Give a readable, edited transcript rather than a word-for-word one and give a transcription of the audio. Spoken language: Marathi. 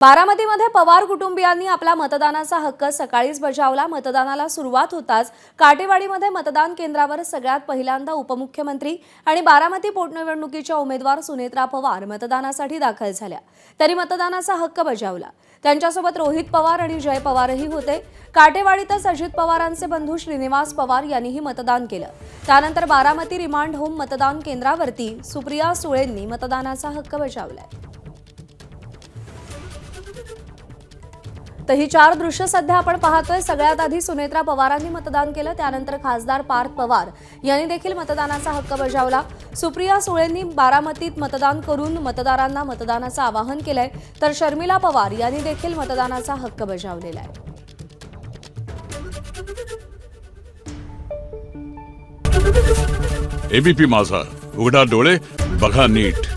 बारामतीमध्ये पवार कुटुंबियांनी आपला मतदानाचा हक्क सकाळीच बजावला। मतदानाला सुरुवात होताच काटेवाडीमध्ये मतदान केंद्रावर सगळ्यात पहिल्यांदा उपमुख्यमंत्री आणि बारामती पोटनिवडणुकीच्या उमेदवार सुनेत्रा पवार मतदानासाठी दाखल झाल्या। त्यांनी मतदानाचा हक्क बजावला। त्यांच्यासोबत रोहित पवार आणि जय पवारही होते। काटेवाडीतच अजित पवारांचे बंधू श्रीनिवास पवार यांनीही मतदान केलं। त्यानंतर बारामती रिमांड होम मतदान केंद्रावरती सुप्रिया सुळेंनी मतदानाचा हक्क बजावलाय। तर ही चार दृश्य सध्या आपण पाहतोय। सगळ्यात आधी सुनेत्रा पवारांनी मतदान केलं, त्यानंतर खासदार पार्थ पवार यांनी देखील मतदानाचा हक्क बजावला। सुप्रिया सुळेंनी बारामतीत मतदान करून मतदारांना मतदानाचं आवाहन केलंय, तर शर्मिला पवार यांनी देखील मतदानाचा हक्क बजावलेला आहे। एबीपी माझा, उघडा डोळे बघा नीट।